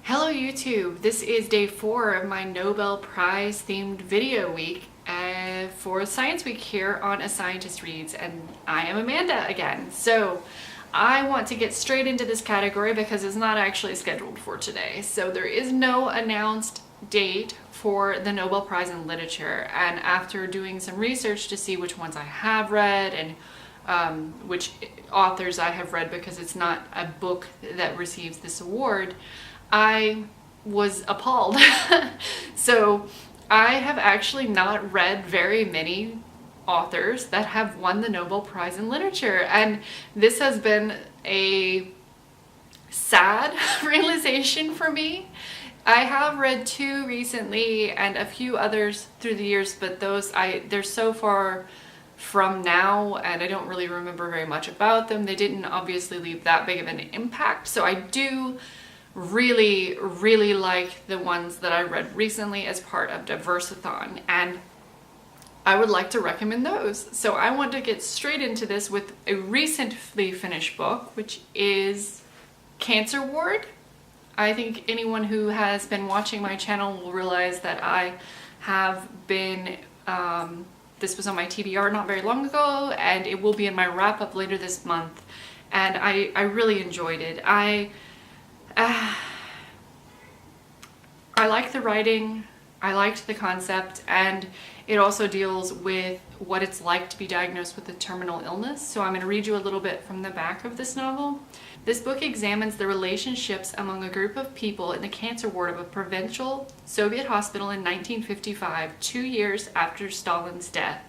Hello YouTube, this is day 4 of my Nobel Prize themed video week for Science Week here on A Scientist Reads, and I am Amanda again. So I want to get straight into this category because it's not actually scheduled for today. So there is no announced date for the Nobel Prize in Literature, and after doing some research to see which ones I have read and which authors I have read, because it's not a book that receives this award, I was appalled. So I have actually not read very many authors that have won the Nobel Prize in Literature, and this has been a sad realization for me. I have read 2 recently and a few others through the years, but they're so far from now and I don't really remember very much about them. They didn't obviously leave that big of an impact, so I do really like the ones that I read recently as part of Diversathon, and I would like to recommend those. So I want to get straight into this with a recently finished book, which is Cancer Ward. I think anyone who has been watching my channel will realize that I have been, this was on my TBR not very long ago, and it will be in my wrap-up later this month, and I really enjoyed it. I like the writing, I liked the concept, and it also deals with what it's like to be diagnosed with a terminal illness. So I'm going to read you a little bit from the back of this novel. This book examines the relationships among a group of people in the cancer ward of a provincial Soviet hospital in 1955, 2 years after Stalin's death.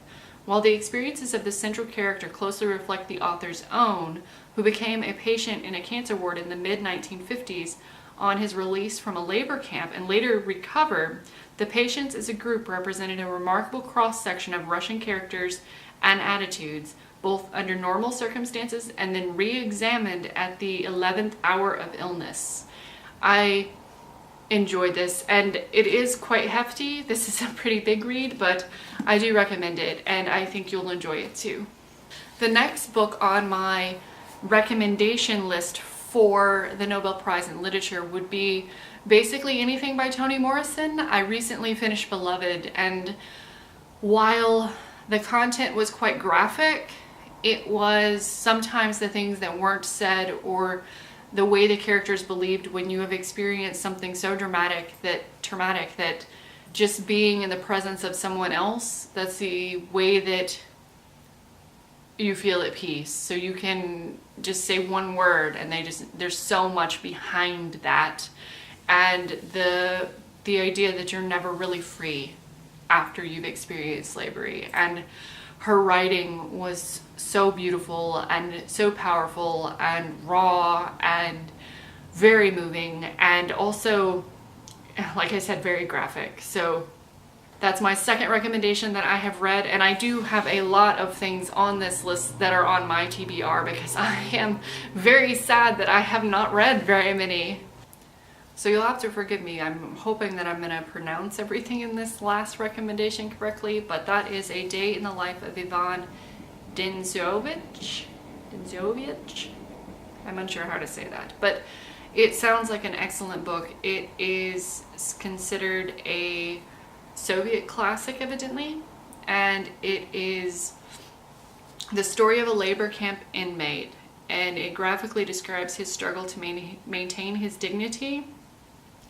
While the experiences of the central character closely reflect the author's own, who became a patient in a cancer ward in the mid-1950s on his release from a labor camp and later recovered, the patients as a group represented a remarkable cross-section of Russian characters and attitudes, both under normal circumstances and then re-examined at the 11th hour of illness. I enjoyed this, and it is quite hefty. This is a pretty big read, but I do recommend it, and I think you'll enjoy it too. The next book on my recommendation list for the Nobel Prize in Literature would be basically anything by Toni Morrison. I recently finished Beloved, and while the content was quite graphic, it was sometimes the things that weren't said or the way the characters believed when you have experienced something so traumatic that just being in the presence of someone else, that's the way that you feel at peace. So you can just say one word and there's so much behind that, and the idea that you're never really free after you've experienced slavery. And her writing was so beautiful and so powerful and raw and very moving, and also, like I said, very graphic. So that's my second recommendation that I have read, and I do have a lot of things on this list that are on my TBR because I am very sad that I have not read very many. So you'll have to forgive me. I'm hoping that I'm going to pronounce everything in this last recommendation correctly, but that is A Day in the Life of Ivan Denisovich. I'm unsure how to say that, but it sounds like an excellent book. It is considered a Soviet classic, evidently, and it is the story of a labor camp inmate, and it graphically describes his struggle to maintain his dignity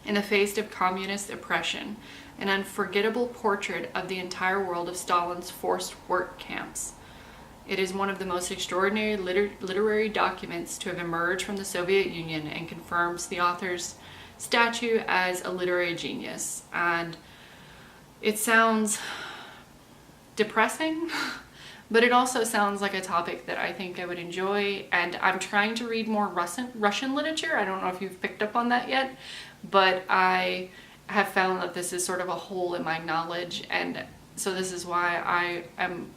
in the face of communist oppression, an unforgettable portrait of the entire world of Stalin's forced work camps. It is one of the most extraordinary literary documents to have emerged from the Soviet Union and confirms the author's statue as a literary genius. And it sounds depressing, but it also sounds like a topic that I think I would enjoy, and I'm trying to read more Russian literature. I don't know if you've picked up on that yet, but I have found that this is sort of a hole in my knowledge, and so this is why I am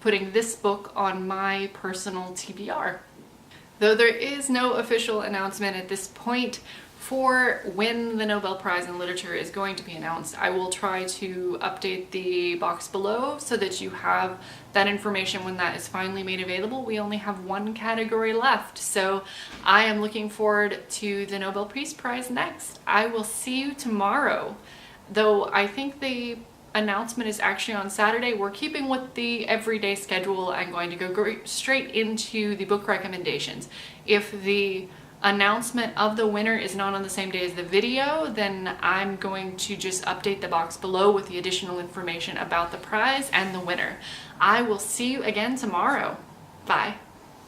putting this book on my personal TBR. Though there is no official announcement at this point for when the Nobel Prize in Literature is going to be announced. I will try to update the box below so that you have that information when that is finally made available. We only have one category left, so I am looking forward to the Nobel Peace Prize next. I will see you tomorrow, though I think the announcement is actually on Saturday. We're keeping with the everyday schedule. I'm going to go straight into the book recommendations. If the announcement of the winner is not on the same day as the video, then I'm going to just update the box below with the additional information about the prize and the winner. I will see you again tomorrow. Bye.